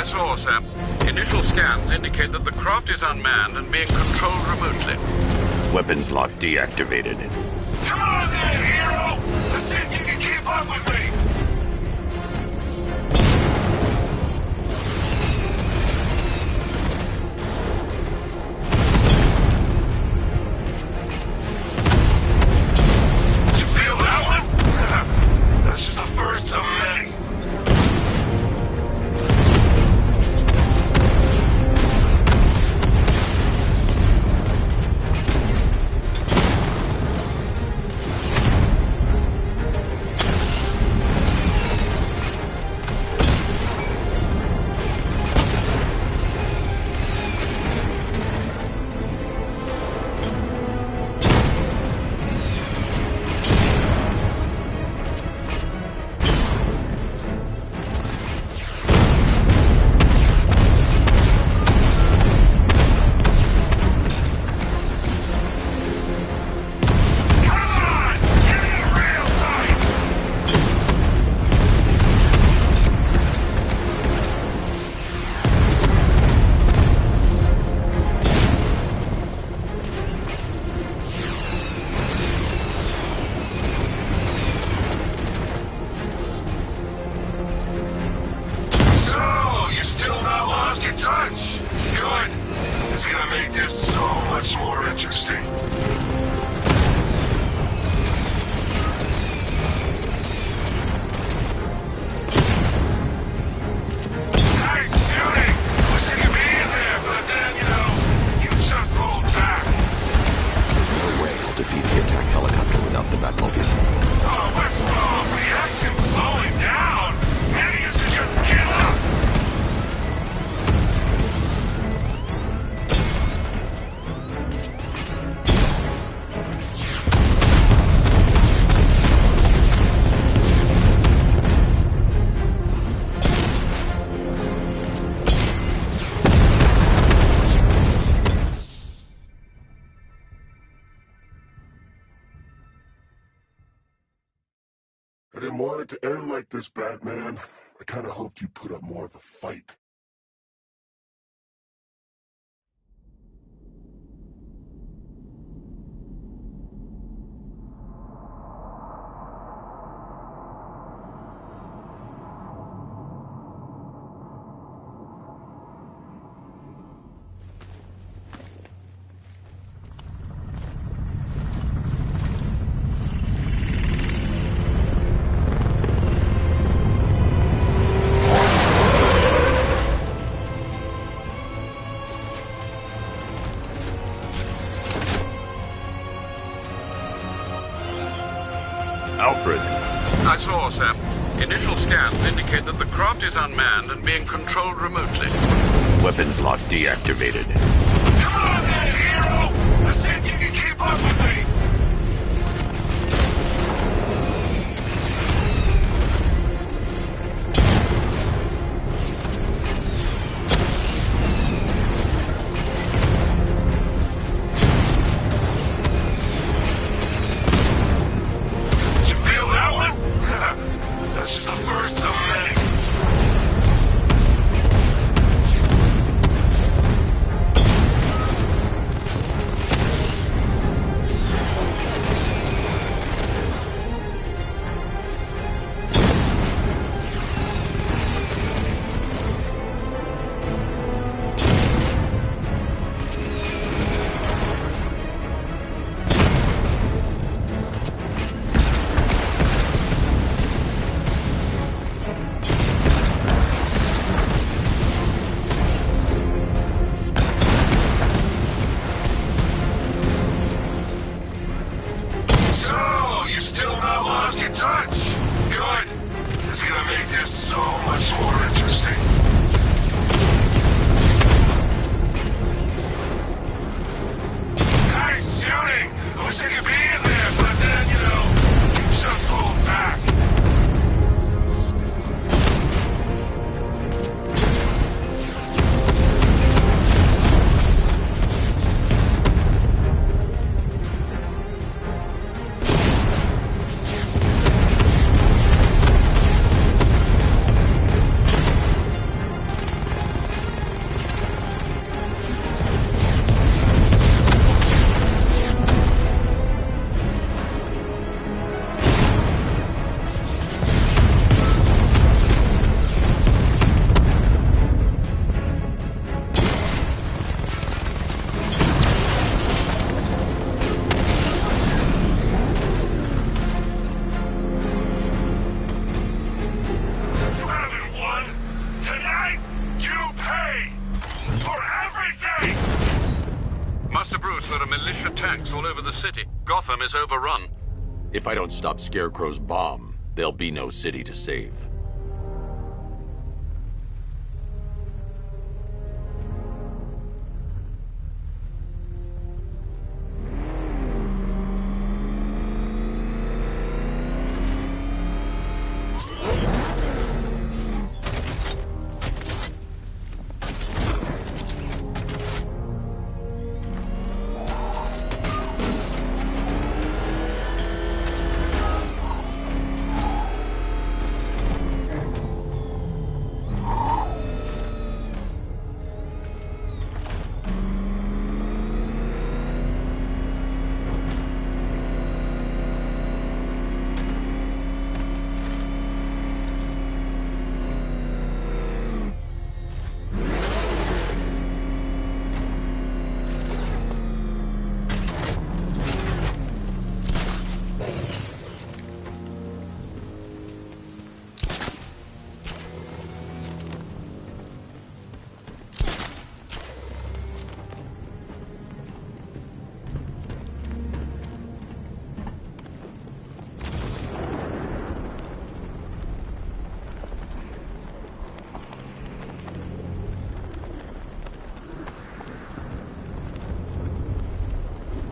I saw, sir. Initial scans indicate that the craft is unmanned and being controlled remotely. Weapons lock deactivated. Come on then, hero! Let's see if you can keep up with me! You feel that one? That's just the first of many. I didn't want it to end like this, Batman. I kinda hoped you'd put up more of a fight. Alfred. I saw, sir. Initial scans indicate that the craft is unmanned and being controlled remotely. Weapons lock deactivated. Come on then, hero! Let's see if you can keep up with me! That's just the first of many. Bruce, there are militia tanks all over the city. Gotham is overrun. If I don't stop Scarecrow's bomb, there'll be no city to save.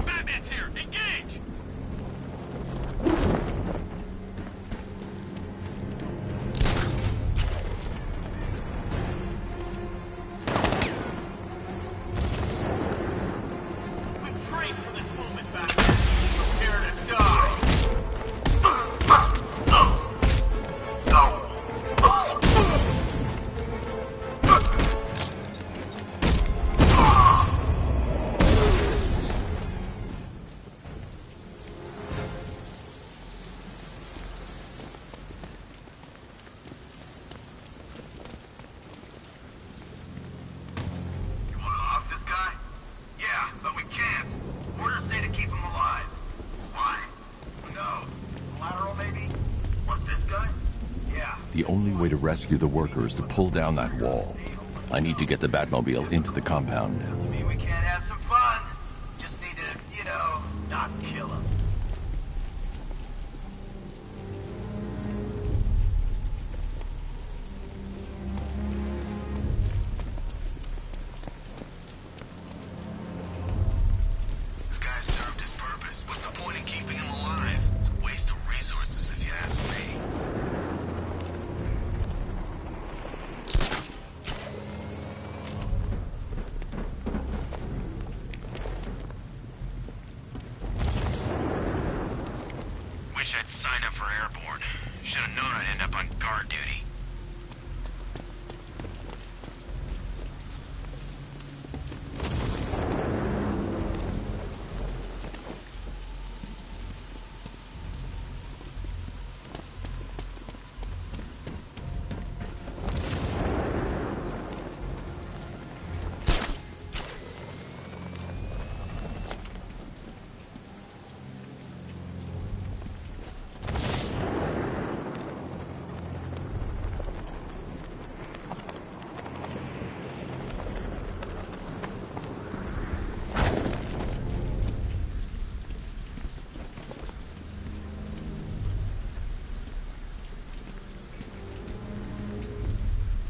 Batman's here! Engage! We've trained for this moment, Batman. Prepare to die. You wanna off this guy? Yeah, but we can't. Orders say to keep him alive. Why? No. Collateral, maybe? What's this guy? Yeah. The only way to rescue the worker is to pull down that wall. I need to get the Batmobile into the compound. Doesn't mean we can't have some fun. Just need to, not kill him. This guy served his purpose. What's the point in keeping him alive? It's a waste of resources, if you ask me. Wish I'd signed up for airborne. Should have known I'd end up on guard duty.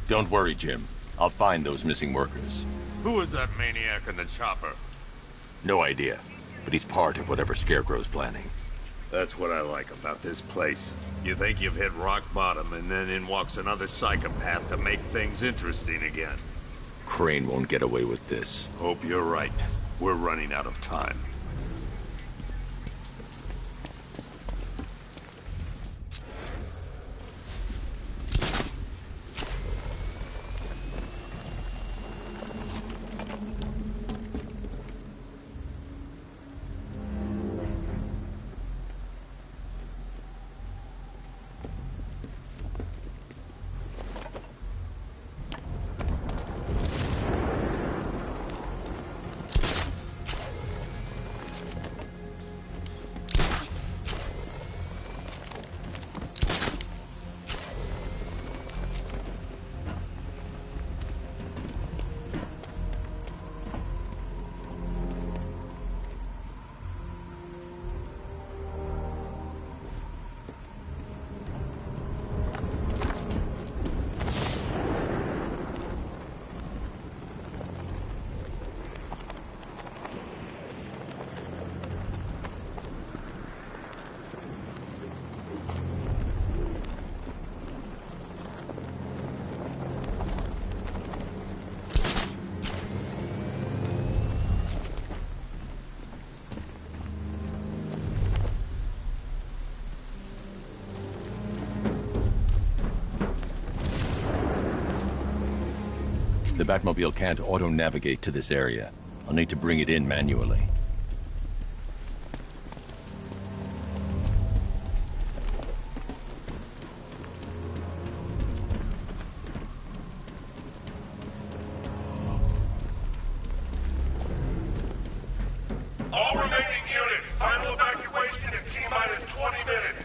Don't worry, Jim. I'll find those missing workers. Who is that maniac in the chopper? No idea, but he's part of whatever Scarecrow's planning. That's what I like about this place. You think you've hit rock bottom, and then in walks another psychopath to make things interesting again. Crane won't get away with this. Hope you're right. We're running out of time. The Batmobile can't auto-navigate to this area. I'll need to bring it in manually. All remaining units, final evacuation in T-minus 20 minutes.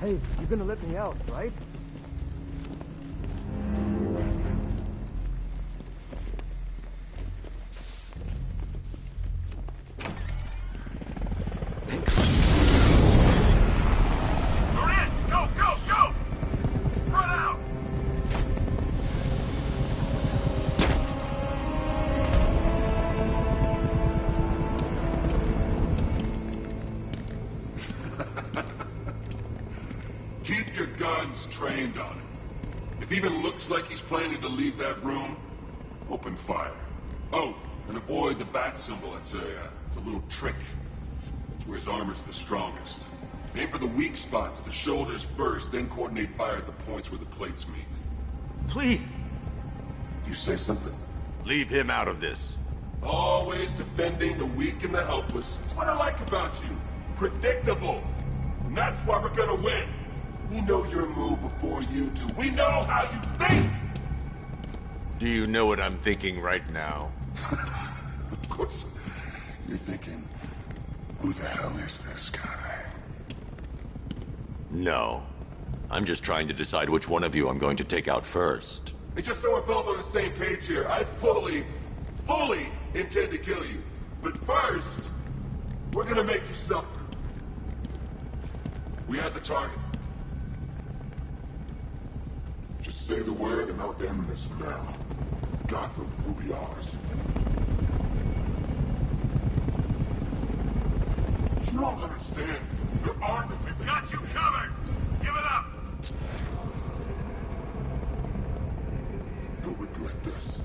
Hey, you're gonna let me out, right? You're in! Go, go, go! Spread out! Keep your guns trained on him. If he even looks like he's planning to leave that room, open fire. Oh, and avoid the bat symbol. It's a little trick. It's where his armor's the strongest. Aim for the weak spots at the shoulders first, then coordinate fire at the points where the plates meet. Please! You say something? Leave him out of this. Always defending the weak and the helpless. It's what I like about you. Predictable. And that's why we're gonna win. We know your move before you do. We know how you think! Do you know what I'm thinking right now? Of course. You're thinking, who the hell is this guy? No. I'm just trying to decide which one of you I'm going to take out first. And just so we're both on the same page here, I fully intend to kill you. But first, we're gonna make you suffer. We have the target. Just say the word and I'll end this now. Gotham will be ours. You don't understand. Your army, we've got you covered! Give it up! You'll regret this.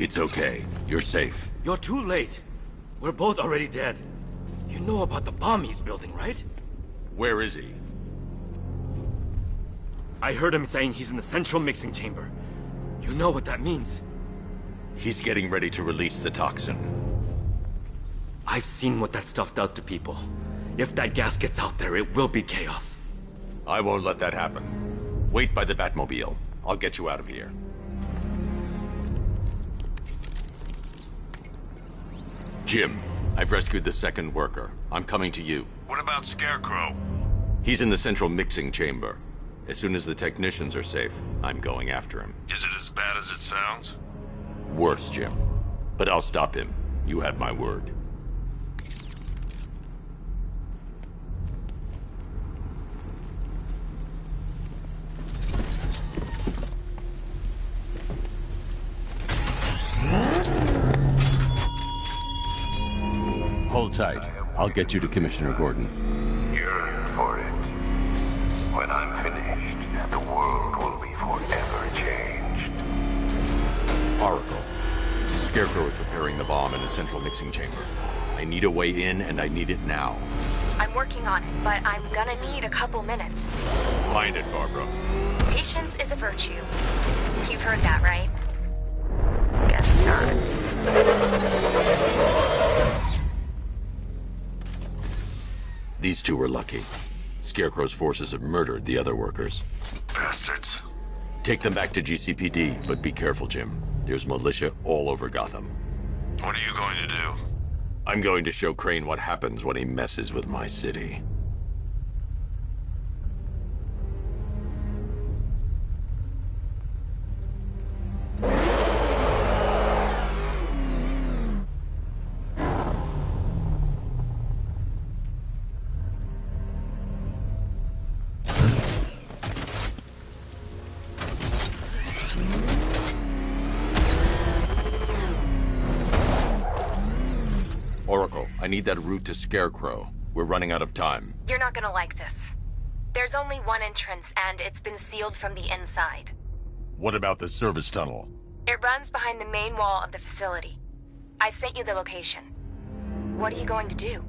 It's okay. You're safe. You're too late. We're both already dead. You know about the bomb he's building, right? Where is he? I heard him saying he's in the central mixing chamber. You know what that means. He's getting ready to release the toxin. I've seen what that stuff does to people. If that gas gets out there, it will be chaos. I won't let that happen. Wait by the Batmobile. I'll get you out of here. Jim, I've rescued the second worker. I'm coming to you. What about Scarecrow? He's in the central mixing chamber. As soon as the technicians are safe, I'm going after him. Is it as bad as it sounds? Worse, Jim. But I'll stop him. You have my word. Hold tight. I'll get you to Commissioner Gordon. You're in for it. When I'm finished, the world will be forever changed. Oracle. Scarecrow is preparing the bomb in the central mixing chamber. I need a way in, and I need it now. I'm working on it, but I'm gonna need a couple minutes. Find it, Barbara. Patience is a virtue. You've heard that, right? Guess not. These two were lucky. Scarecrow's forces have murdered the other workers. Bastards. Take them back to GCPD, but be careful, Jim. There's militia all over Gotham. What are you going to do? I'm going to show Crane what happens when he messes with my city. Oracle, I need that route to Scarecrow. We're running out of time. You're not gonna like this. There's only one entrance, and it's been sealed from the inside. What about the service tunnel? It runs behind the main wall of the facility. I've sent you the location. What are you going to do?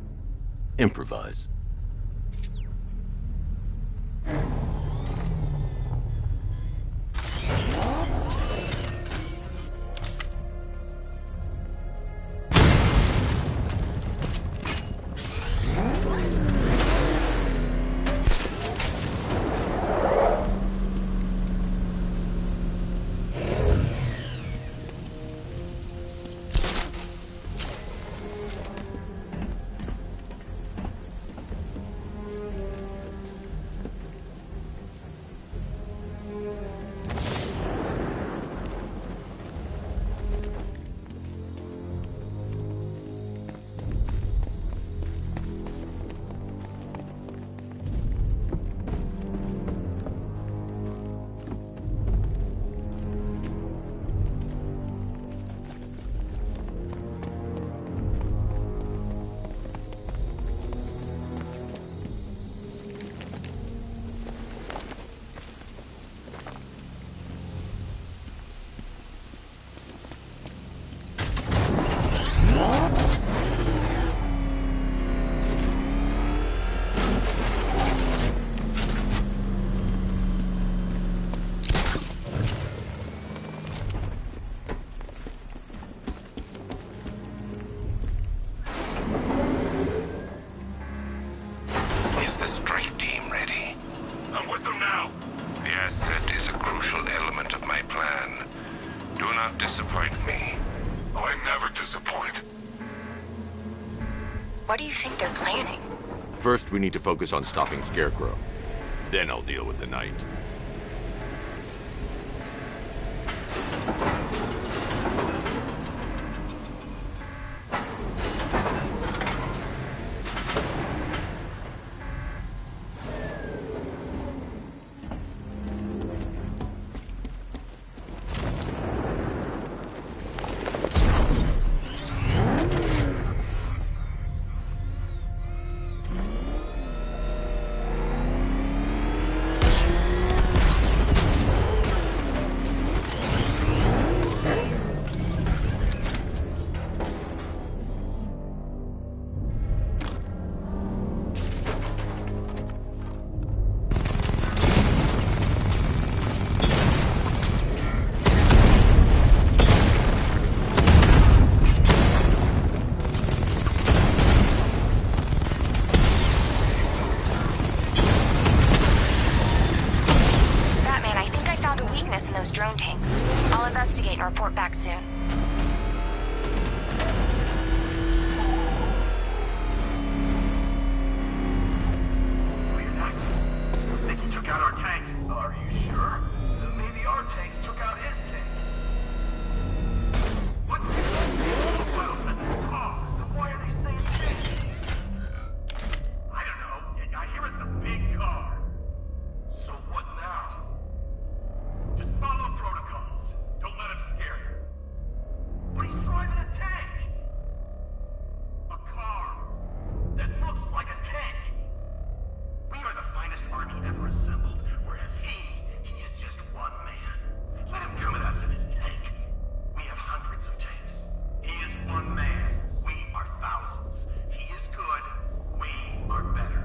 Improvise. What do you think they're planning? First, we need to focus on stopping Scarecrow. Then I'll deal with the Knight. and report back soon. I think he took out our tank. Are you sure? Maybe our tanks took out his tank. What? Well, why are they saying this? I don't know. I hear it's a big car. So what now? Just follow protocols. Don't let him scare you. But he's driving a tank. A car that looks like a tank. We are the finest army ever assembled, whereas he is just one man. Let him come at us in his tank. We have hundreds of tanks. He is one man. We are thousands. He is good. We are better.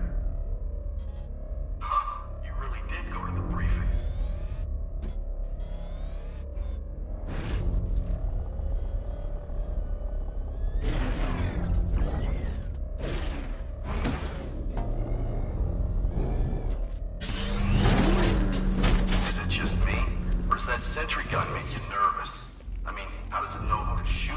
Huh. You really did go to the briefings. Is it just me? Or does that sentry gun make you nervous? I mean, how does it know how to shoot?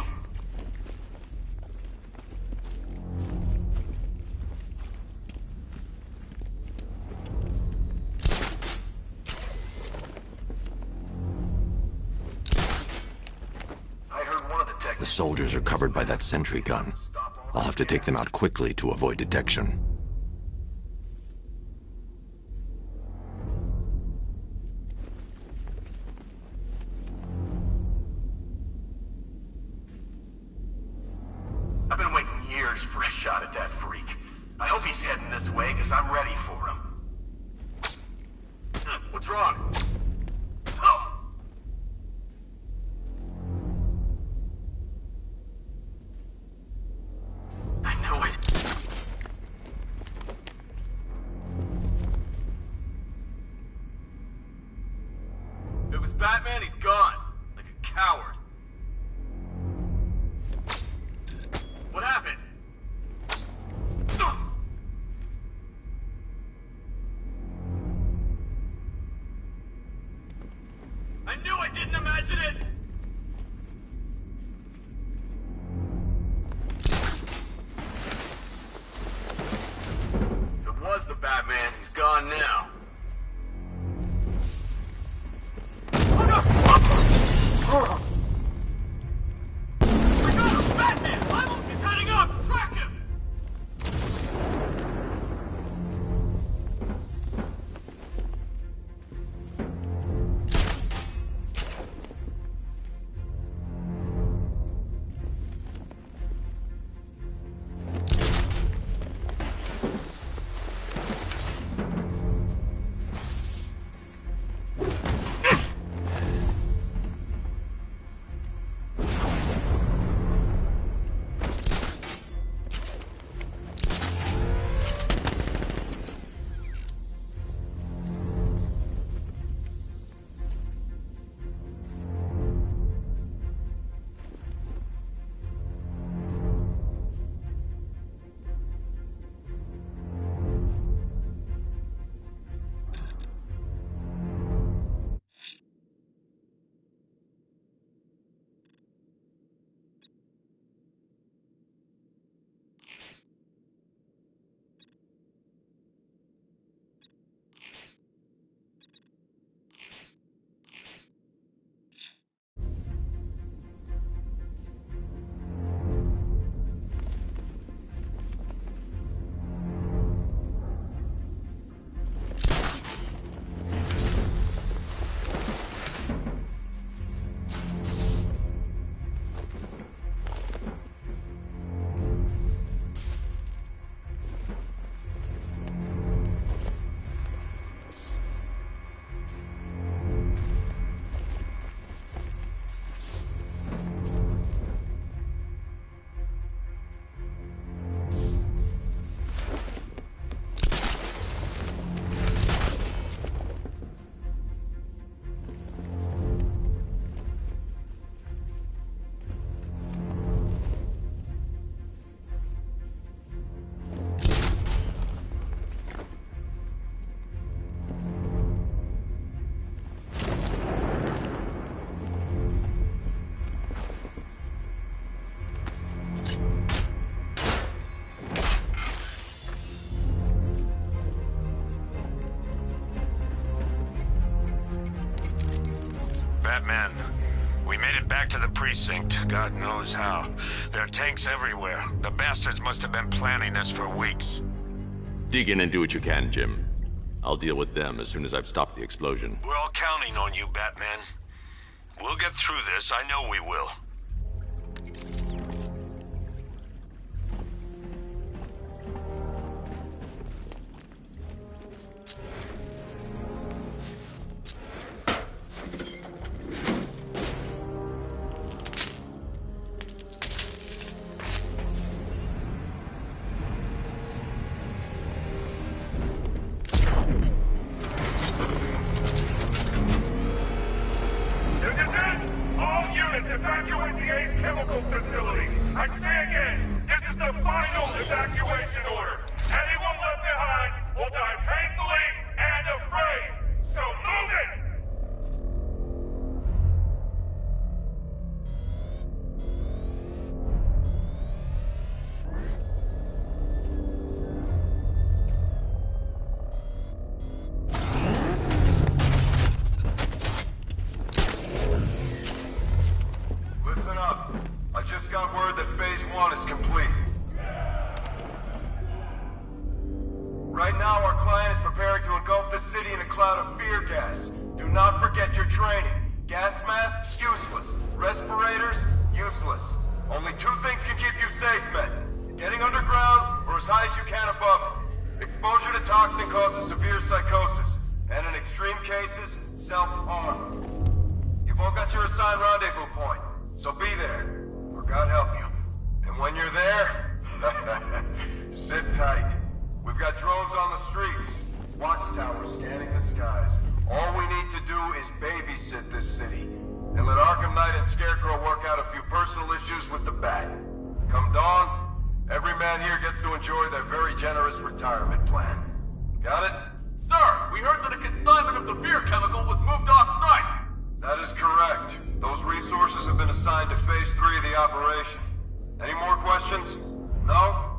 I heard one of the The soldiers are covered by that sentry gun. I'll have to take them out quickly to avoid detection. I've been waiting years for a shot at that freak. I hope he's heading this way, because I'm ready for him. What's wrong? Oh! I knew it. If it was Batman, he's gone. Like a coward. What happened? I knew I didn't imagine it! If it was the Batman, he's gone now. Oh, no! precinct, God knows how. There are tanks everywhere. The bastards must have been planning this for weeks. Dig in and do what you can, Jim. I'll deal with them as soon as I've stopped the explosion. We're all counting on you, Batman. We'll get through this, I know we will. Evacuate the Ace Chemical Facility. I say again, this is the final evacuation order. Anyone left behind will die painfully and afraid. So move it! Right now, our client is preparing to engulf the city in a cloud of fear gas. Do not forget your training. Gas masks, useless. Respirators, useless. Only two things can keep you safe, men. Getting underground, or as high as you can above it. Exposure to toxin causes severe psychosis, and in extreme cases, self-harm. You've all got your assigned rendezvous point, so be there, or God help you. And when you're there, sit tight. We've got drones on the streets, watchtowers scanning the skies. All we need to do is babysit this city, and let Arkham Knight and Scarecrow work out a few personal issues with the Bat. Come dawn, every man here gets to enjoy their very generous retirement plan. Got it? Sir, we heard that a consignment of the fear chemical was moved off-site. That is correct. Those resources have been assigned to Phase 3 of the operation. Any more questions? No?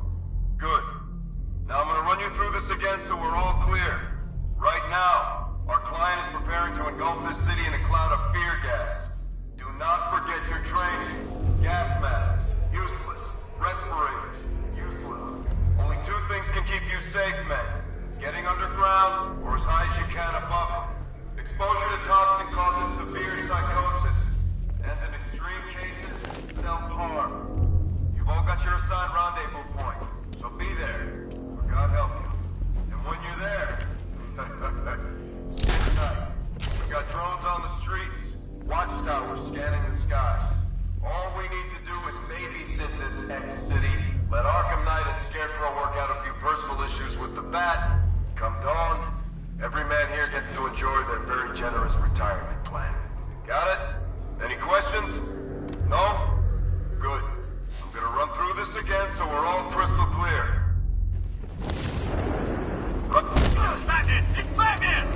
Good. Now I'm gonna run you through this again so we're all clear. Right now, our client is preparing to engulf this city in a cloud of fear gas. Do not forget your training. Gas masks, useless. Respirators, useless. Only two things can keep you safe, men. Getting underground, or as high as you can above it. Exposure to toxin causes severe psychosis. And in extreme cases, self-harm. You've all got your assigned rendezvous point, so be there. God help you. And when you're there, sit tight. We've got drones on the streets, watchtowers scanning the skies. All we need to do is babysit this X-City, let Arkham Knight and Scarecrow work out a few personal issues with the Bat. Come dawn, every man here gets to enjoy their very generous retirement plan. Got it? Any questions? No? Good. I'm gonna run through this again so we're all crystal clear. Batman! It's Batman!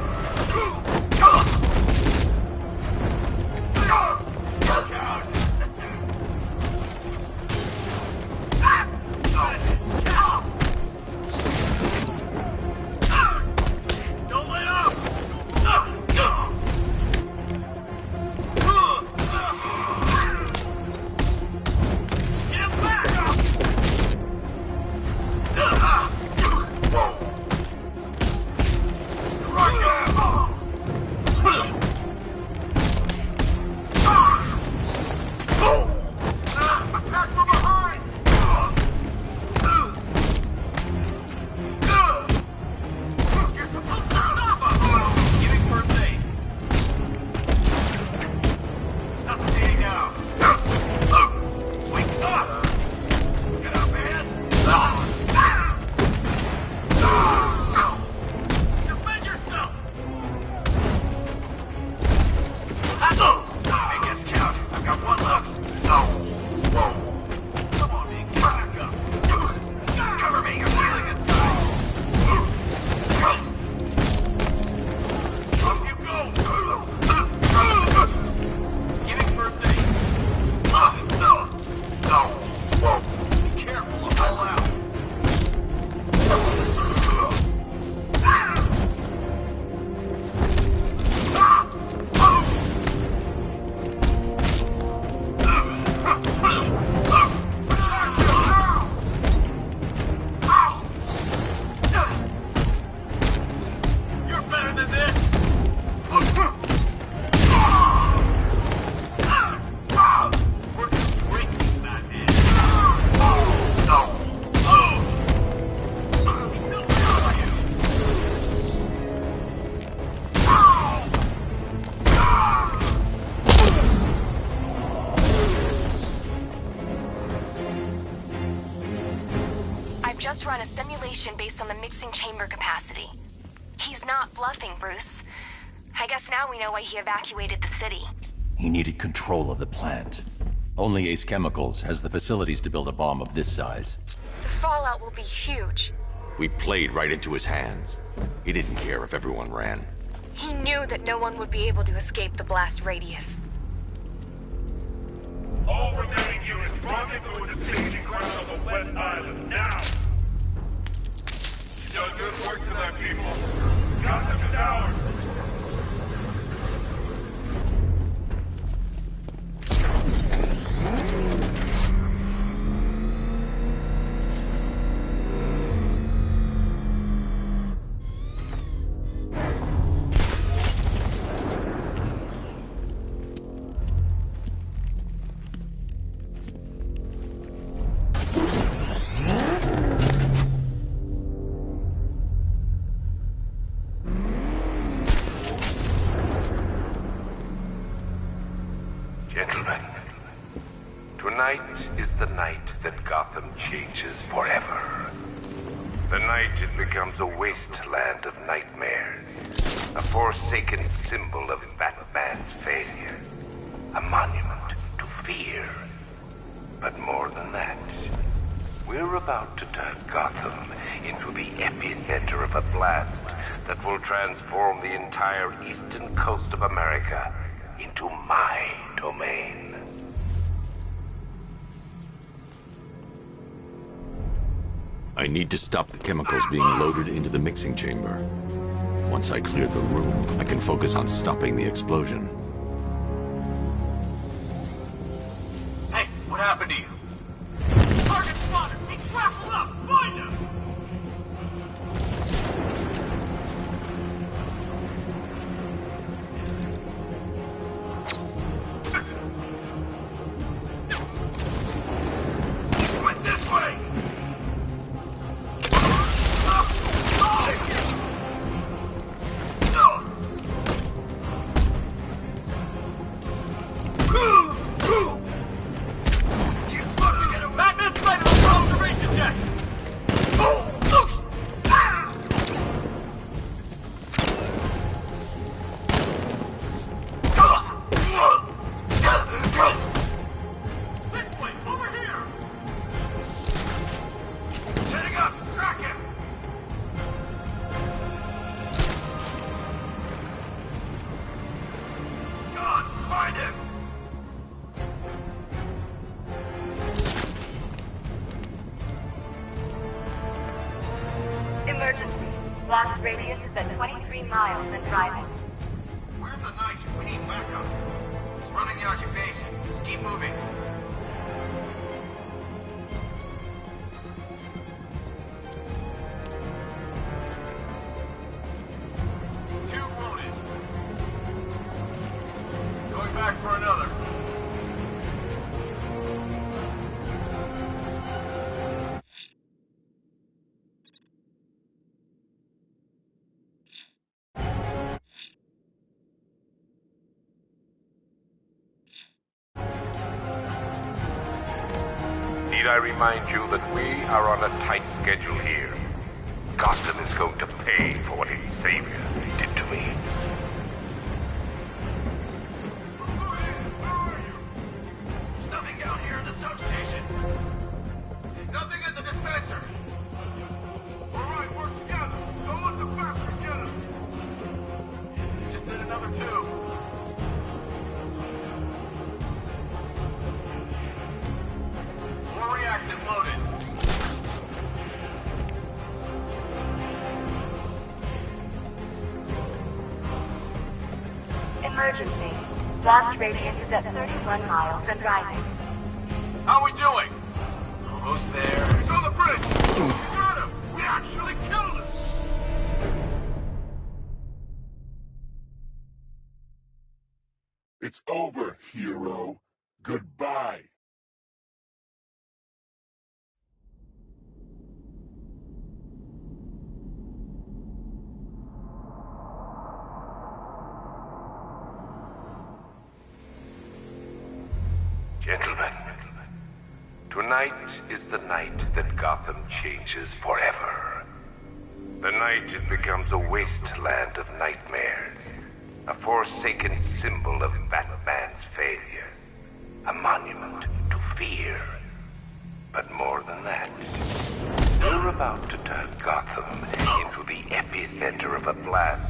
I've just run a simulation based on the mixing chamber capacity. He's not bluffing, Bruce. I guess now we know why he evacuated the city. He needed control of the plant. Only Ace Chemicals has the facilities to build a bomb of this size. The fallout will be huge. We played right into his hands. He didn't care if everyone ran. He knew that no one would be able to escape the blast radius. All remaining units, rendezvous with the staging ground on the West Island, now! You done good work tonight, people. Gotham is ours! Gentlemen, tonight is the night that Gotham changes forever. The night it becomes a wasteland of nightmares, a forsaken symbol of Batman's failure, a monument to fear. But more than that, we're about to turn Gotham into the epicenter of a blast that will transform the entire eastern coast of America into my domain. I need to stop the chemicals being loaded into the mixing chamber. Once I clear the room, I can focus on stopping the explosion. Hey, what happened to you? Target spotted! He grappled up! Find him! Went this way! Batman's ready for the observation check! This way, over here! Setting up! Track him! God, find him! Emergency. Blast radius is at 23 miles and driving. Where's the night? We need backup. He's running the occupation. Just keep moving. Two wounded. Going back for another. Need I remind you that we are on a tight schedule here? Gotham is going to pay for what his savior did to me. There's nothing down here in the substation. Nothing at the dispenser. All right, work together. Don't let the bastard get him. Just did another two. More reactant loaded. Emergency. Blast radius is at 31 miles and rising. How we doing? Almost there. He's on the bridge. We got him. We actually killed him. It's over, hero. Goodbye. Gentlemen, Tonight is the night that Gotham changes forever. The night it becomes a wasteland of nightmares. A forsaken symbol of Batman's failure. A monument to fear. But more than that, we're about to turn Gotham into the epicenter of a blast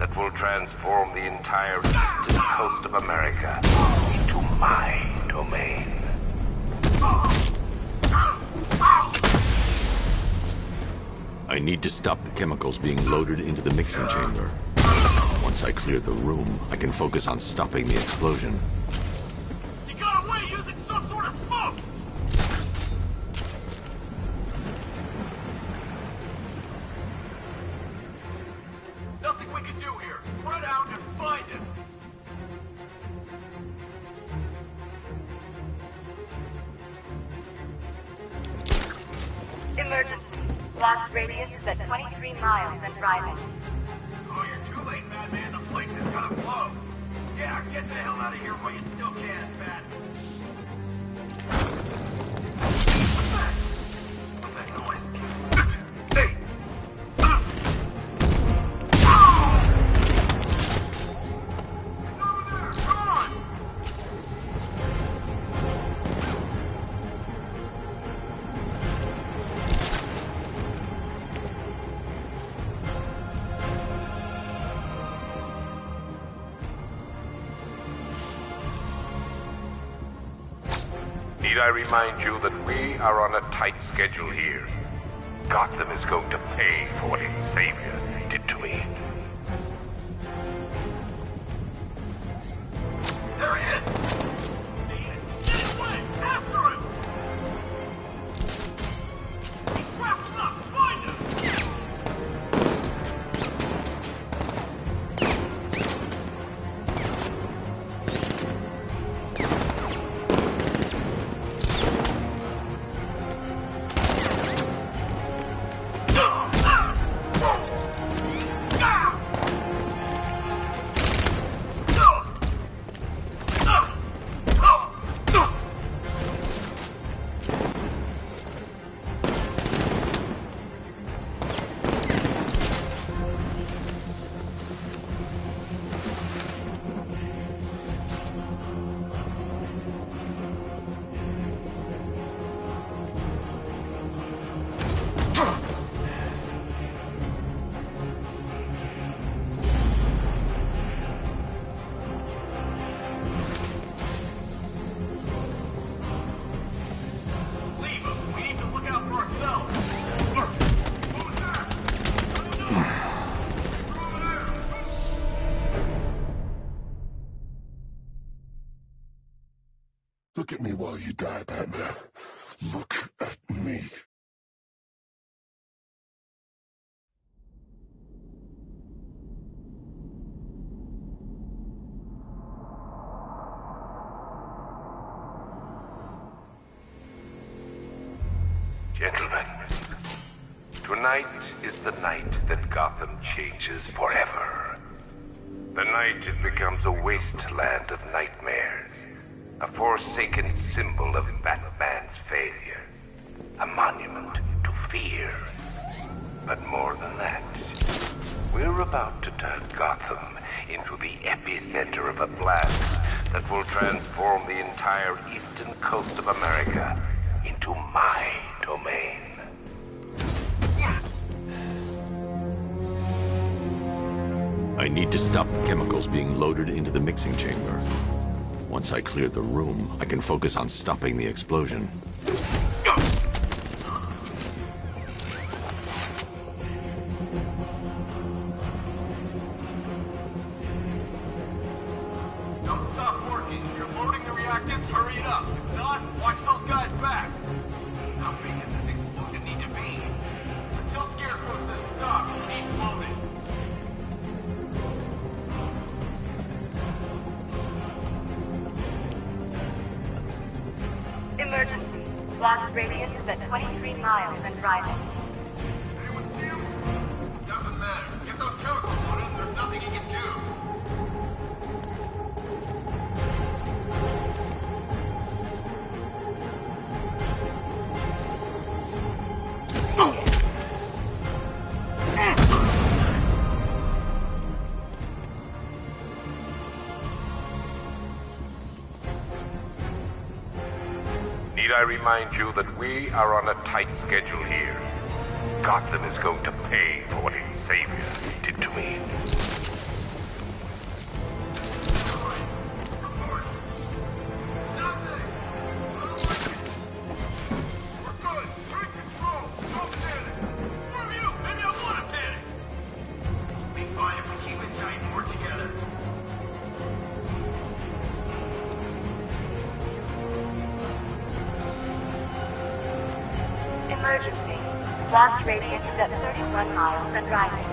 that will transform the entire eastern coast of America into my domain. I need to stop the chemicals being loaded into the mixing chamber. Once I clear the room, I can focus on stopping the explosion. He got away using some sort of smoke! Nothing we can do here. Spread out and find him. Emergency. Blast radius is at 23 miles and driving. Oh, you're too late, Batman. The place is gonna blow. Yeah, get the hell out of here while you still can, Bat. What's that noise? Hey! Over there! Come on! Need I remind you that we are on a tight schedule here? Gotham is going to pay for what its savior did to me. There he is! Get away! After him! He's wrapped up! Find him! Look at me while you die, Batman. Look at me. Gentlemen, tonight is the night that Gotham changes forever. The night it becomes a wasteland of nightmares. A forsaken symbol of Batman's failure. A monument to fear. But more than that, we're about to turn Gotham into the epicenter of a blast that will transform the entire eastern coast of America into my domain. I need to stop the chemicals being loaded into the mixing chamber. Once I clear the room, I can focus on stopping the explosion. Don't stop working. If you're loading the reactants, hurry it up. If not, watch those guys back. How big does this explosion need to be? Until Scarecrow says stop, keep loading. Emergency. Blast radius is at 23 miles and driving. Anyone see him? Doesn't matter. Get those chemicals on him. There's nothing he can do. I remind you that we are on a tight schedule here. Gotham is going to pay for what its savior did to me. Emergency. Blast radius is at 31 miles and rising.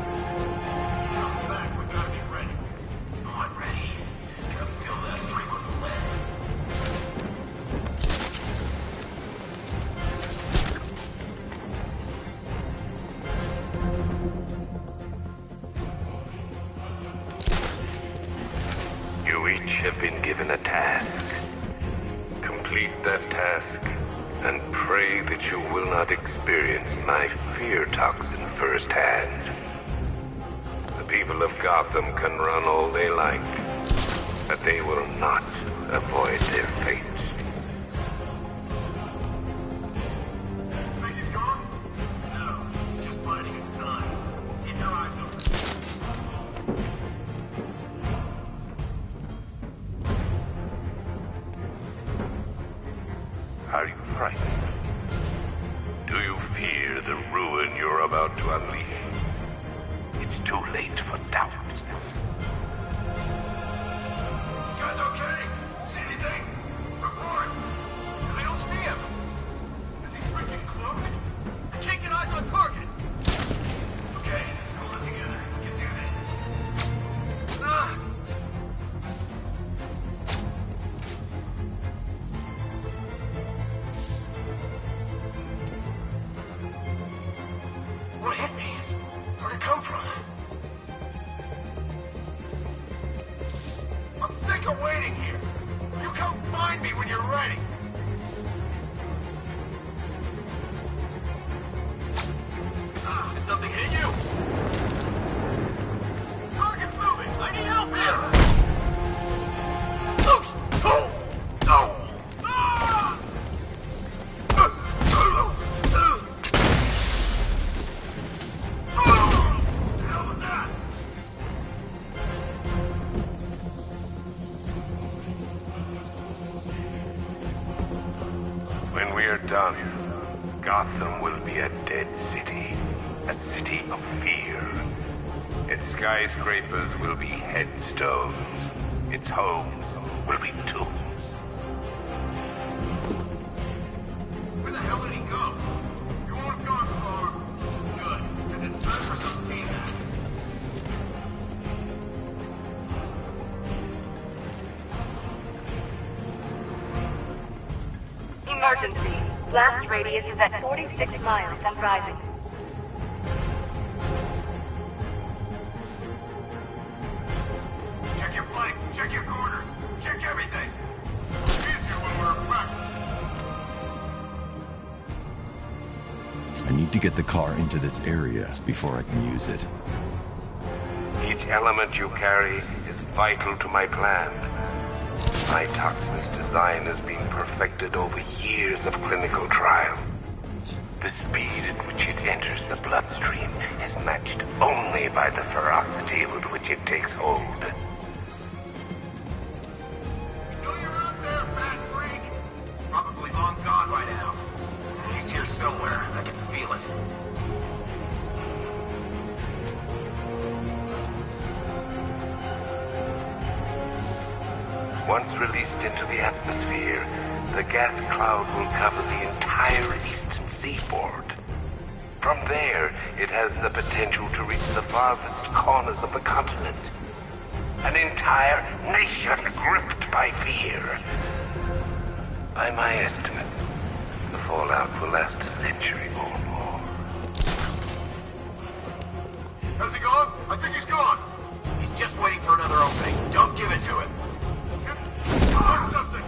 You each have been given a task. Complete that task, and pray that you will not experience my fear toxin firsthand. The people of Gotham can run all they like, but they will not avoid their fate. Think he's gone? No, just biding his time. Keep your eyes open. Are you frightened? Do you fear the ruin you're about to unleash? It's too late for doubt. You guys okay? See anything? Report! I don't see him! Is he freaking cloaked? I can't get eyes on target! Okay, hold it together. We can do this. What hit me? Where'd it come from? I'm sick of waiting here. You come find me when you're ready. Did something hit you? Target's moving. I need help here. When we are done, Gotham will be a dead city. A city of fear. Its skyscrapers will be headstones. Its homes will be tombs. Where the hell did he go? You won't have gone far. Good, because it's time for some feedback. Emergency. Blast radius is at 46 miles and rising. Check your flanks, check your corners, check everything. Easier when we're in practice. I need to get the car into this area before I can use it. Each element you carry is vital to my plan. My toxin's design has been perfected over years of clinical trial. The speed at which it enters the bloodstream is matched only by the ferocity with which it takes hold. You know you're out there, fat freak? Probably long gone by now. He's here somewhere. I can feel it. Once released into the atmosphere, the gas cloud will cover the entire eastern seaboard. From there, it has the potential to reach the farthest corners of the continent. An entire nation gripped by fear. By my estimates, the fallout will last a century or more. Has he gone? I think he's gone. He's just waiting for another opening. Don't give it to him. Learn something.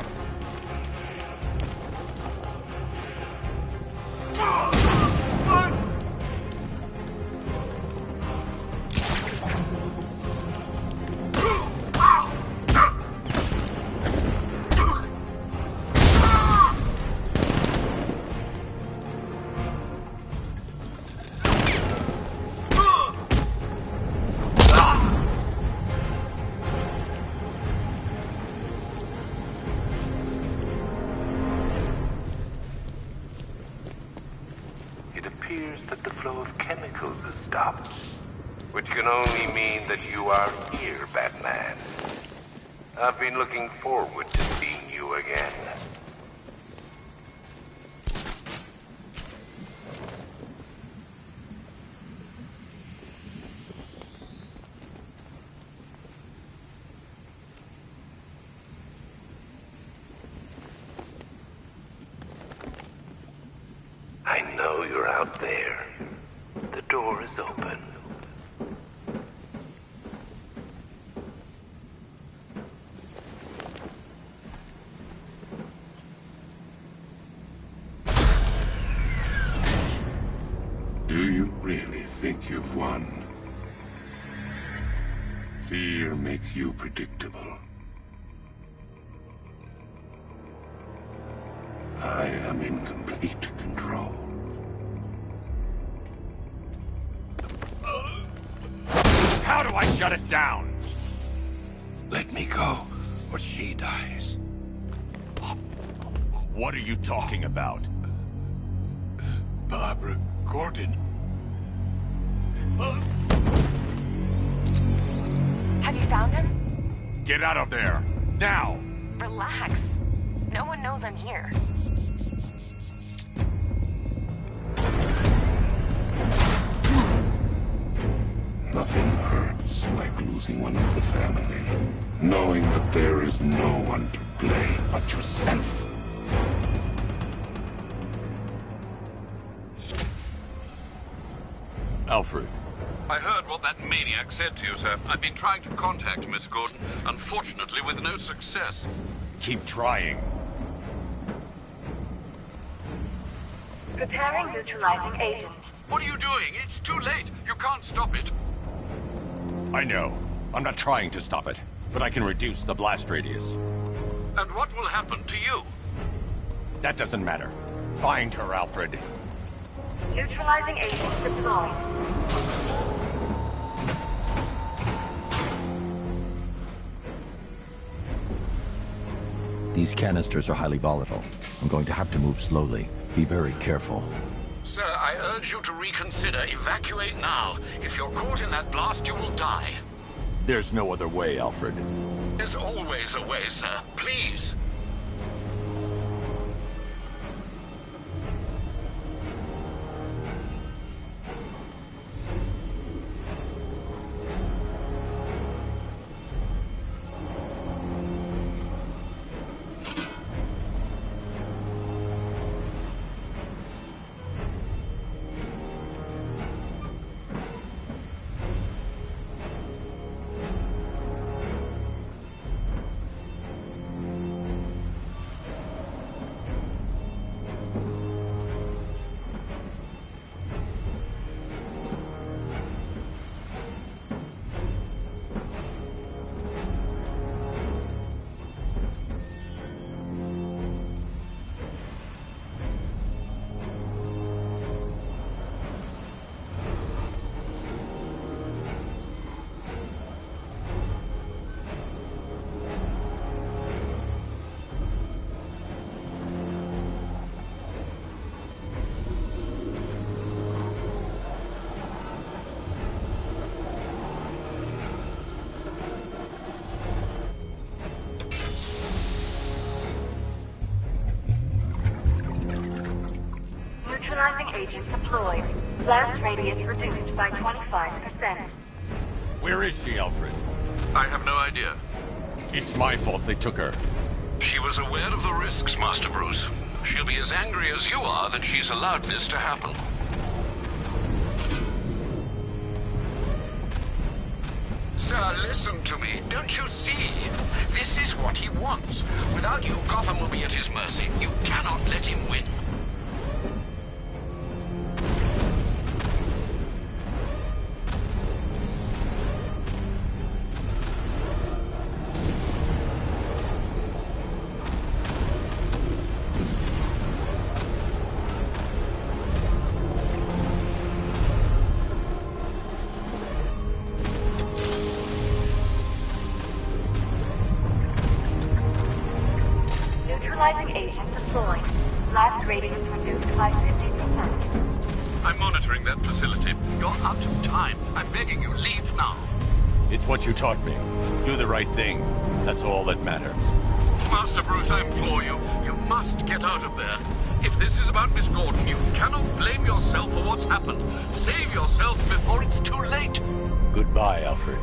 appears that the flow of chemicals has stopped. Which can only mean that you are here, Batman. I've been looking forward to seeing you again. I know you're out there. The door is open. Do you really think you've won? Fear makes you predictable. I am in complete control. How do I shut it down? Let me go, or she dies. What are you talking about? Barbara Gordon. Have you found him? Get out of there! Now! Relax. No one knows I'm here. Nothing hurts like losing one of the family. Knowing that there is no one to blame but yourself. Alfred. I heard what that maniac said to you, sir. I've been trying to contact Miss Gordon, unfortunately with no success. Keep trying. Preparing neutralizing agent. What are you doing? It's too late. You can't stop it. I know. I'm not trying to stop it, but I can reduce the blast radius. And what will happen to you? That doesn't matter. Find her, Alfred. Neutralizing agent deployed. These canisters are highly volatile. I'm going to have to move slowly. Be very careful. Sir, I urge you to reconsider. Evacuate now. If you're caught in that blast, you will die. There's no other way, Alfred. There's always a way, sir. Please. Neutralizing agent deployed. Blast radius reduced by 25%. Where is she, Alfred? I have no idea. It's my fault they took her. She was aware of the risks, Master Bruce. She'll be as angry as you are that she's allowed this to happen. Sir, listen to me. Don't you see? This is what he wants. Without you, Gotham will be at his mercy. You cannot let him win. Neutralizing agent deployed. Blast radius reduced by 50%. I'm on entering that facility. You're out of time. I'm begging you, leave now. It's what you taught me. Do the right thing. That's all that matters. Master Bruce, I implore you, you must get out of there. If this is about Miss Gordon, you cannot blame yourself for what's happened. Save yourself before it's too late. Goodbye, Alfred.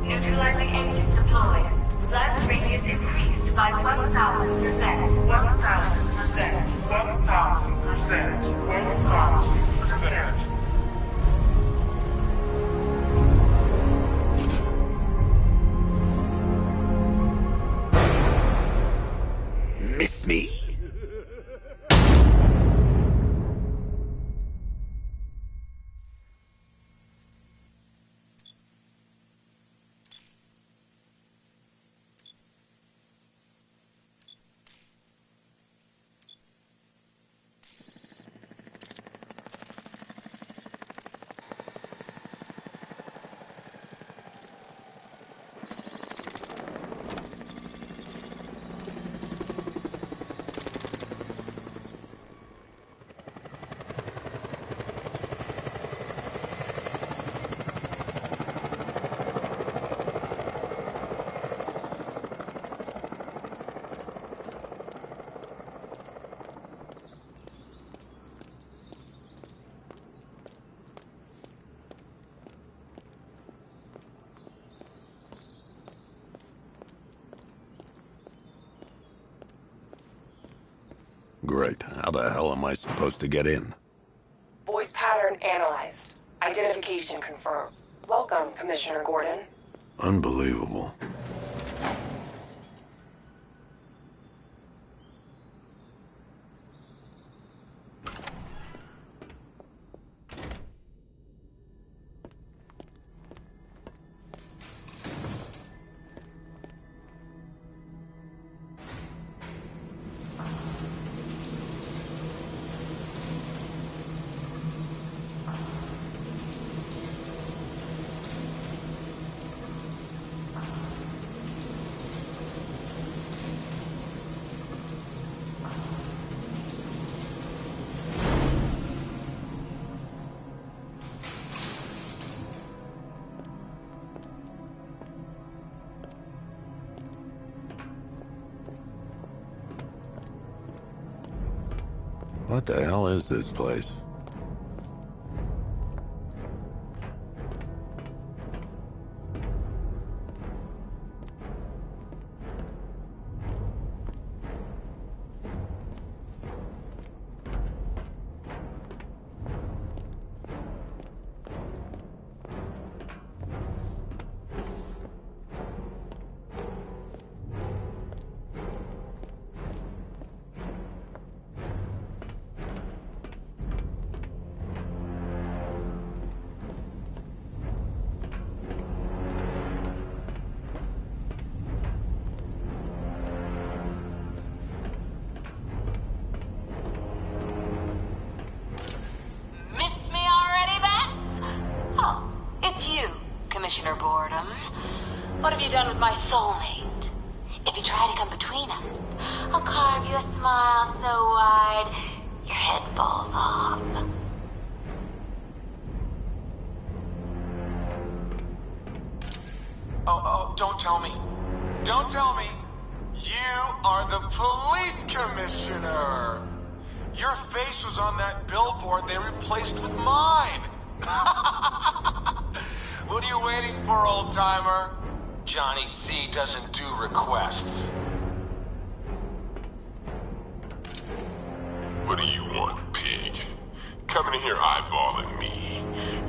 Neutralizing engine deployed. Blast radius increased by 1,000%. 1,000%. 1,000%. 1,000%. Miss me? Great. How the hell am I supposed to get in? Voice pattern analyzed. Identification confirmed. Welcome, Commissioner Gordon. Unbelievable. What the hell is this place? Commissioner Boredom. What have you done with my soulmate? If you try to come between us, I'll carve you a smile so wide, your head falls off. Oh, don't tell me. Don't tell me. You are the police commissioner. Your face was on that billboard they replaced with mine. What are you waiting for, old-timer? Johnny C doesn't do requests. What do you want, pig? Coming in here eyeballing me.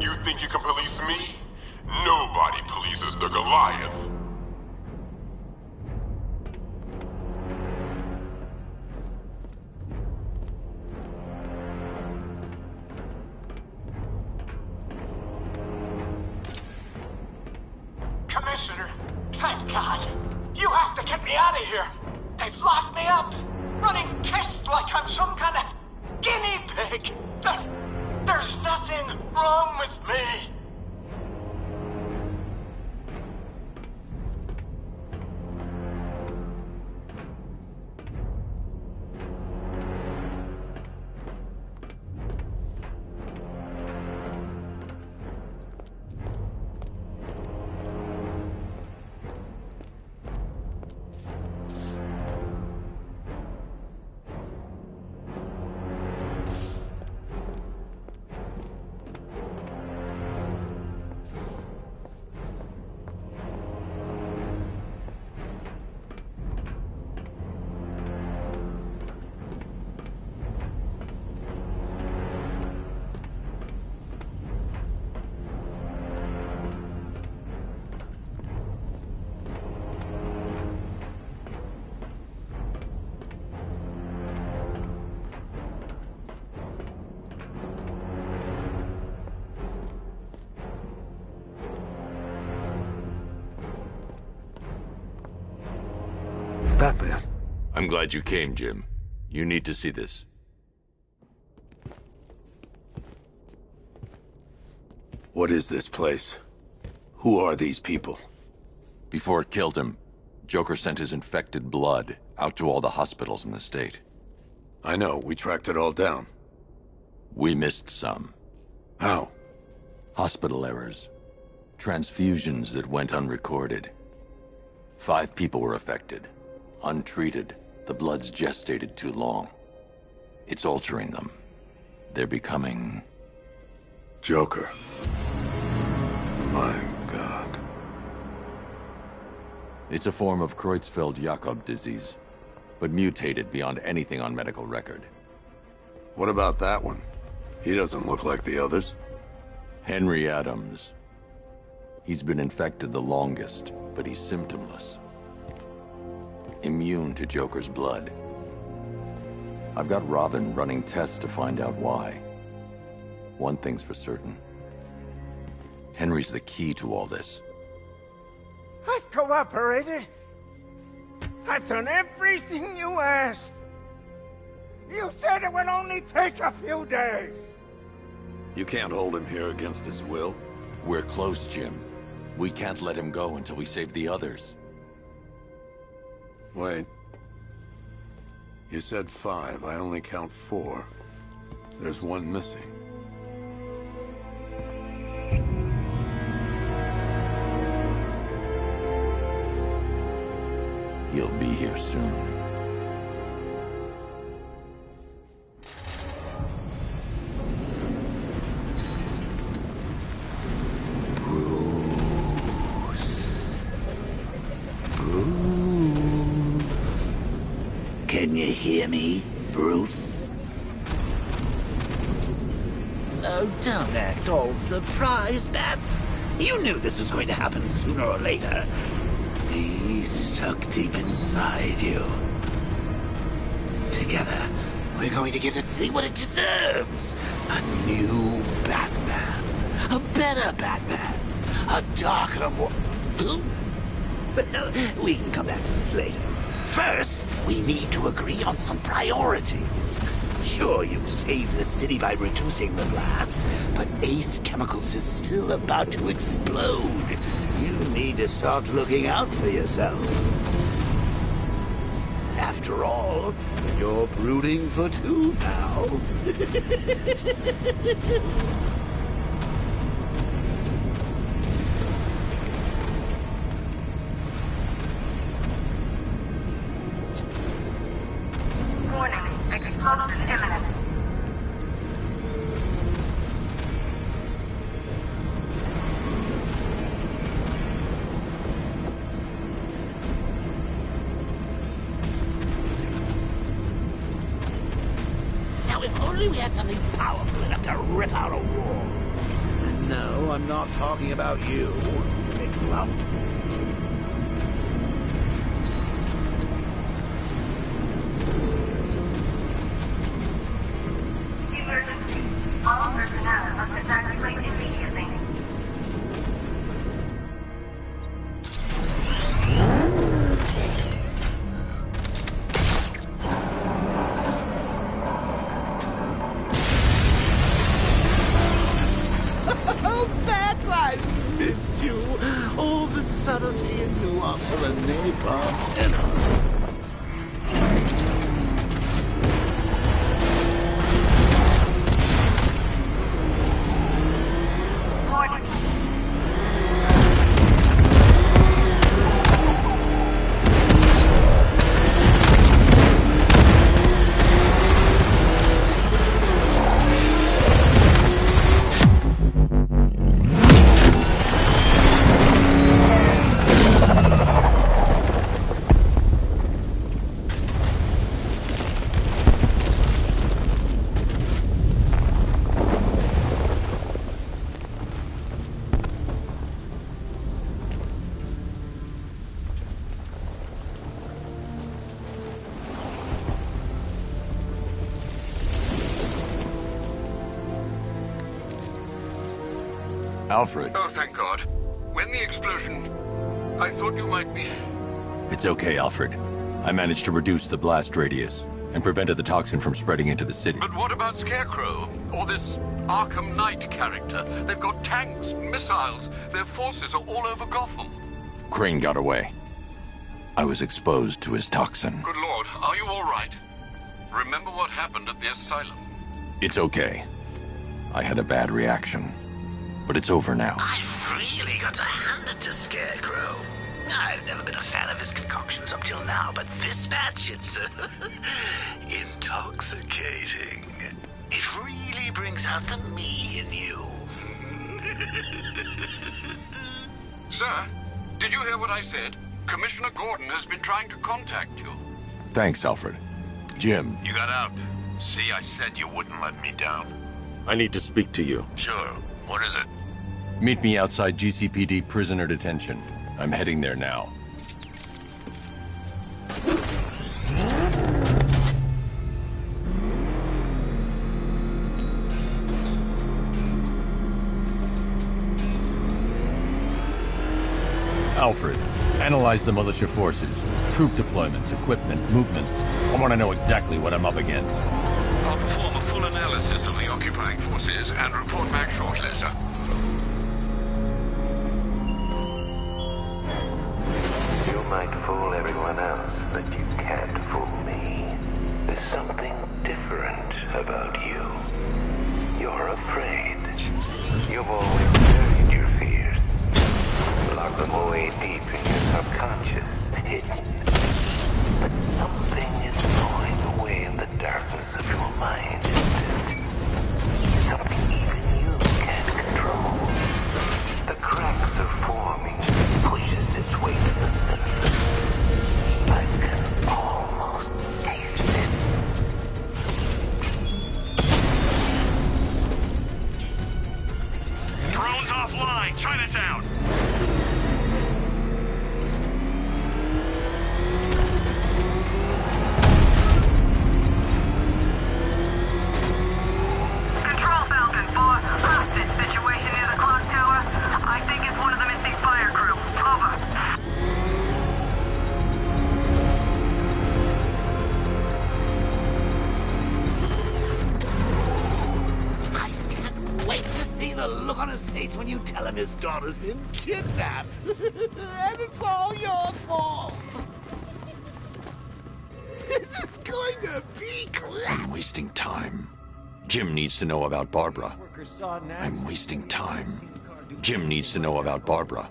You think you can police me? Nobody polices the Goliath. God! You have to get me out of here! They've locked me up! Running tests like I'm some kind of guinea pig! There's nothing wrong with me! Batman. I'm glad you came, Jim. You need to see this. What is this place? Who are these people? Before it killed him, Joker sent his infected blood out to all the hospitals in the state. I know, we tracked it all down. We missed some. How? Hospital errors. Transfusions that went unrecorded. 5 people were affected. Untreated, the blood's gestated too long. It's altering them. They're becoming... Joker. My God. It's a form of Creutzfeldt-Jakob disease, but mutated beyond anything on medical record. What about that one? He doesn't look like the others. Henry Adams. He's been infected the longest, but he's symptomless. Immune to Joker's blood. I've got Robin running tests to find out why. One thing's for certain. Henry's the key to all this. I've cooperated. I've done everything you asked. You said it would only take a few days. You can't hold him here against his will. We're close, Jim. We can't let him go until we save the others. Wait. You said 5. I only count 4. There's one missing. He'll be here soon. Can you hear me, Bruce? Oh, don't act all surprised, Bats. You knew this was going to happen sooner or later. He's stuck deep inside you. Together, we're going to give the city what it deserves. A new Batman. A better Batman. A darker, more... Well, we can come back to this later. First, we need to agree on some priorities. Sure, you saved the city by reducing the blast, but Ace Chemicals is still about to explode. You need to start looking out for yourself. After all, you're brooding for 2 now. Explosion imminent. Now, if only we had something powerful enough to rip out a wall. And no, I'm not talking about you, big lump. All personnel must evacuate immediately. subtlety and nuance of a napalm dinner. Alfred. Oh, thank God. When the explosion... I thought you might be... It's okay, Alfred. I managed to reduce the blast radius and prevented the toxin from spreading into the city. But what about Scarecrow? Or this Arkham Knight character? They've got tanks, missiles. Their forces are all over Gotham. Crane got away. I was exposed to his toxin. Good Lord, are you all right? Remember what happened at the asylum? It's okay. I had a bad reaction. But it's over now. I've really got to hand it to Scarecrow. I've never been a fan of his concoctions up till now, but this batch, it's intoxicating. It really brings out the me in you. Sir, did you hear what I said? Commissioner Gordon has been trying to contact you. Thanks, Alfred. Jim. You got out. See, I said you wouldn't let me down. I need to speak to you. Sure. What is it? Meet me outside GCPD prisoner detention. I'm heading there now. Alfred, analyze the militia forces, troop deployments, equipment, movements. I want to know exactly what I'm up against. I'll perform a full analysis of the occupying forces and report back shortly, sir. You might fool everyone else, but you can't fool me. There's something different about you. You're afraid. You've always buried your fears. Lock them away deep in your subconscious, hidden. But something is gnawing away in the darkness of your mind. Something even you can't control. The cracks are forming, pushes its way to the surface. I can almost taste it. Drones offline! Chinatown! Control Falcon 4, hostage situation near the clock tower. I think it's one of the missing fire crew. Over. I can't wait to see the look on his face when you tell him his daughter's been kidnapped. And it's all your fault. This is going to be I'm wasting time. Jim needs to know about Barbara. I'm wasting time. Jim needs to know about Barbara.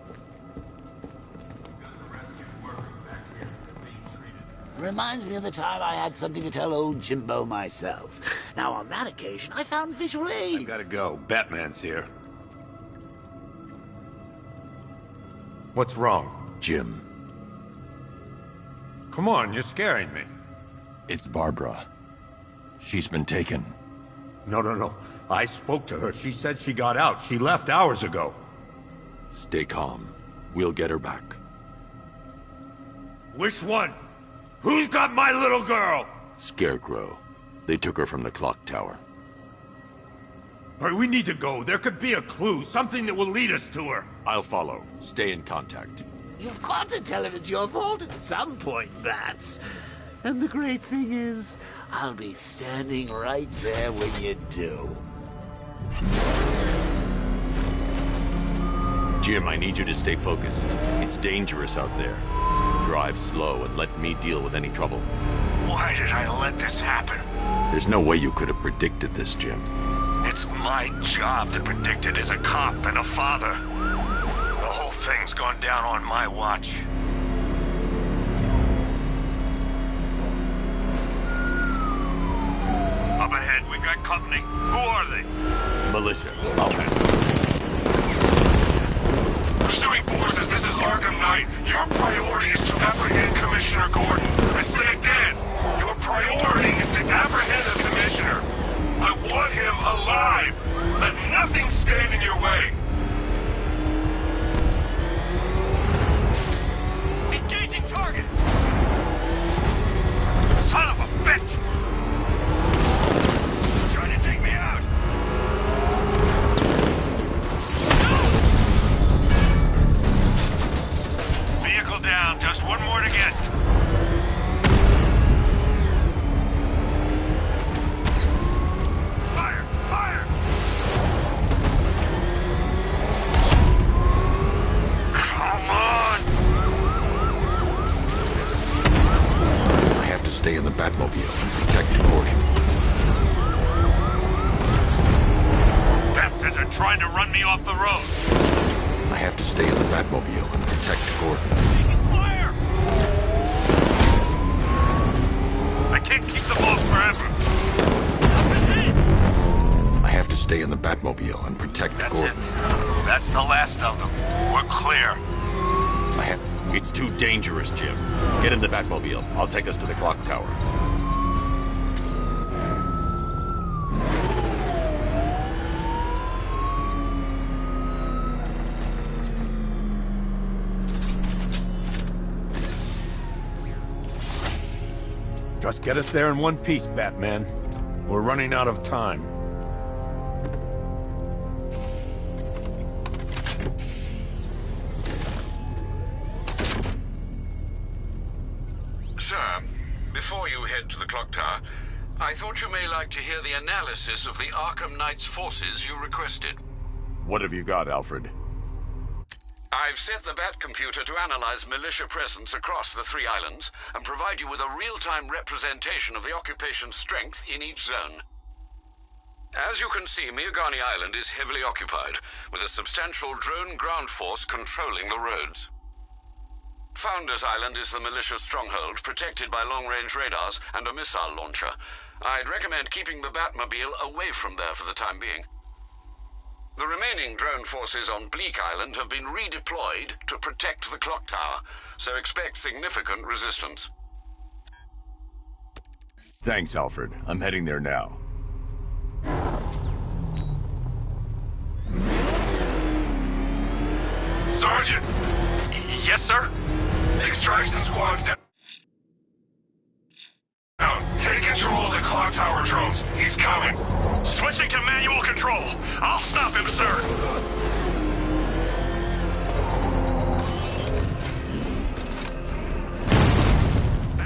Reminds me of the time I had something to tell old Jimbo myself. Now, on that occasion, I found visual aid. I gotta go. Batman's here. What's wrong? Jim. Come on, you're scaring me. It's Barbara. She's been taken. No. I spoke to her. She said she got out. She left hours ago. Stay calm. We'll get her back. Which one? Who's got my little girl? Scarecrow. They took her from the clock tower. All right, we need to go. There could be a clue, something that will lead us to her. I'll follow. Stay in contact. You've got to tell him it's your fault at some point, Bats. And the great thing is, I'll be standing right there when you do. Jim, I need you to stay focused. It's dangerous out there. Drive slow and let me deal with any trouble. Why did I let this happen? There's no way you could have predicted this, Jim. It's my job to predict it as a cop and a father. The whole thing's gone down on my watch. Up ahead, we've got company. Who are they? Militia. I'll handle it. Pursuing forces, this is Arkham Knight. Your priority is to apprehend Commissioner Gordon. I say again, your priority is to apprehend the Commissioner. I want him alive. Let nothing stand in your way. Engaging target! Son of a bitch! Trying to take me out! Vehicle down, just one more to get. Fire! Fire! Come on! I have to stay in the Batmobile and protect Gordon. Bastards are trying to run me off the road. I have to stay in the Batmobile and protect Gordon. Fire! I can't keep them off forever. I have to stay in the Batmobile and protect Gordon. That's the last of them. We're clear. It's too dangerous, Jim. Get in the Batmobile. I'll take us to the clock tower. Just get us there in one piece, Batman. We're running out of time. Sir, before you head to the clock tower, I thought you may like to hear the analysis of the Arkham Knight's forces you requested. What have you got, Alfred? I've set the Batcomputer to analyze militia presence across the 3 islands and provide you with a real-time representation of the occupation's strength in each zone. As you can see, Miagani Island is heavily occupied, with a substantial drone ground force controlling the roads. Founders Island is the militia stronghold, protected by long-range radars and a missile launcher. I'd recommend keeping the Batmobile away from there for the time being. The remaining drone forces on Bleak Island have been redeployed to protect the clock tower, so expect significant resistance. Thanks, Alfred. I'm heading there now. Sergeant! Yes, sir? The extraction squad's down. Take control of the clock tower drones. He's coming. Switching to manual control. I'll stop him, sir.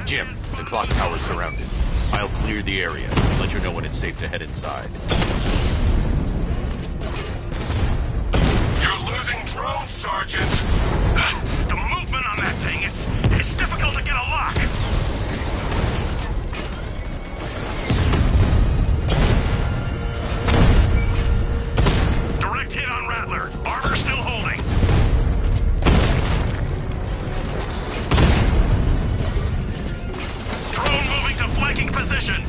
Jim, the clock tower's surrounded. I'll clear the area. Let you know when it's safe to head inside. You're losing drones, Sergeant. The movement on that thing, it's difficult to get a lock. Direct hit on Rattler. Armor still holding. Drone moving to flanking position.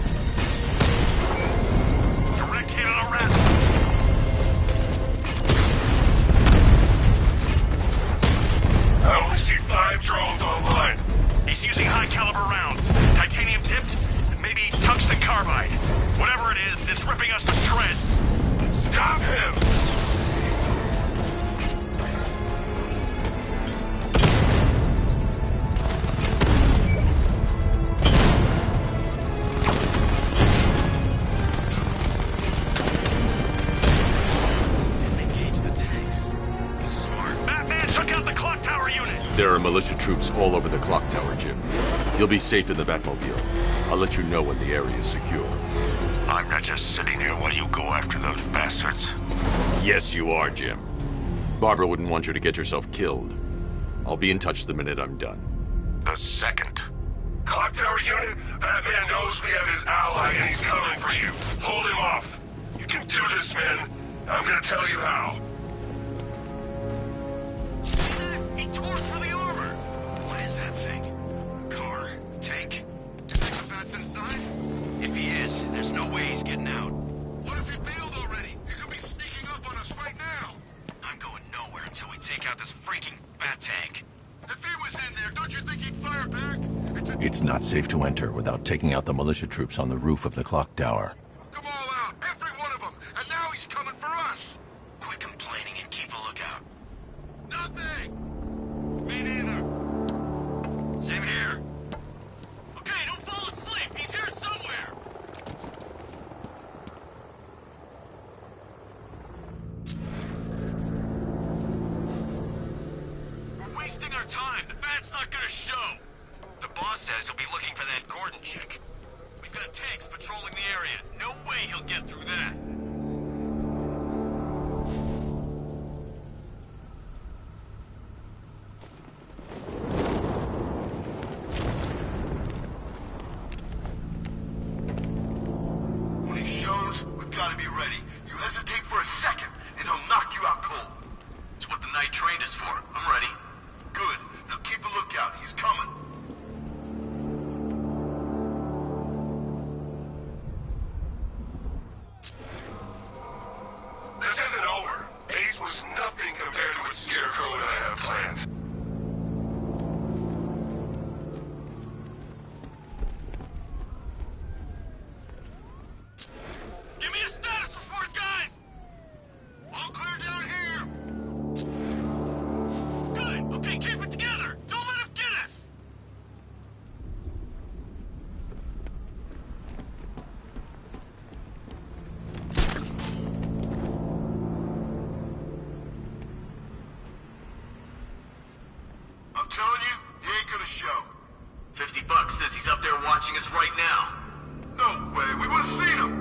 Direct hit on a Rattler. I only see 5 drones online. He's using high-caliber rounds. Titanium tipped, maybe tungsten carbide. Whatever it is, it's ripping us to shreds. Stop him! There are militia troops all over the clock tower, Jim. You'll be safe in the Batmobile. I'll let you know when the area is secure. I'm not just sitting here while you go after those bastards. Yes, you are, Jim. Barbara wouldn't want you to get yourself killed. I'll be in touch the minute I'm done. The second. Clock Tower unit, Batman knows we have his ally and he's coming for you. Hold him off. You can do this, man. I'm gonna tell you how. He tore through the armor! What is that thing? A car? A tank? You think the Bat's inside? If he is, there's no way he's getting out. What if he bailed already? He could be sneaking up on us right now. I'm going nowhere until we take out this freaking Bat tank. If he was in there, don't you think he'd fire back? It's not safe to enter without taking out the militia troops on the roof of the clock tower. Come all out, every one of them, and now he's coming for us. Quit complaining and keep a lookout. Nothing. Me neither. Same here. Okay, don't fall asleep. He's here somewhere. We're wasting our time. The Bat's not gonna show. The boss says he'll be looking for that Gordon chick. We've got tanks patrolling the area. No way he'll get through that. When he shows, we've got to be ready. You hesitate for a second, and he'll knock you out cold. It's what the night train is for. I'm ready. Good. Now keep a lookout. He's coming. This isn't over. Ace was nothing compared to what Scarecrow and I have planned. Give me a status report, guys! All clear down here! Good! Okay, keep it together! Don't let him get us! I'm telling you, he ain't gonna show. $50 says he's up there watching us right now. No way, we would've seen him!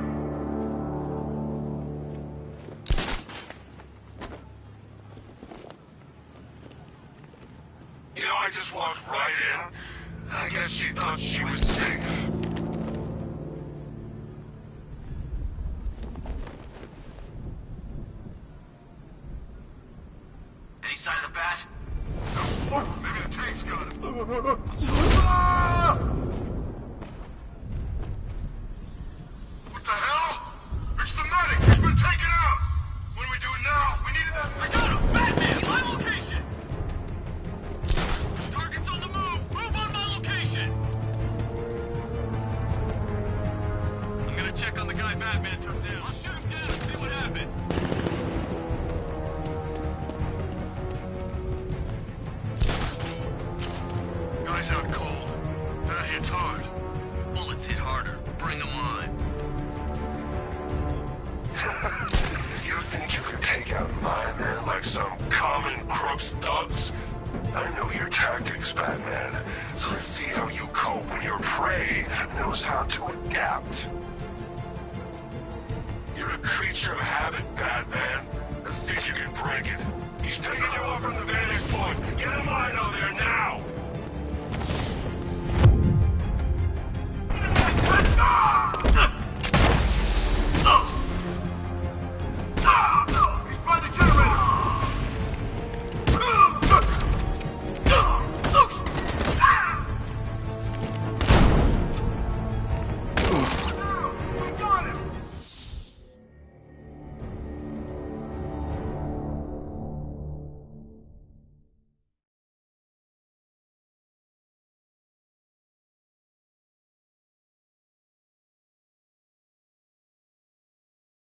You know, I just walked right in. I guess she thought she was safe. Any sign of the Bat? No. Maybe the tank's got him. What the hell? It's the medic! He's been taken out! What do we do now? We need to... I got him! Batman! My location! Target's on the move! Move on my location! I'm gonna check on the guy Batman took down. I'll shoot him down and see what happened. Guy's out cold. That hits hard. Bullets hit harder. Bring them on. You think you can take out my men like some common crooks thugs? I know your tactics, Batman. So let's see how you cope when your prey knows how to adapt. You're a creature of habit, Batman. Let's see if you can break it. He's picking you up from the vantage point. Get him out of there now!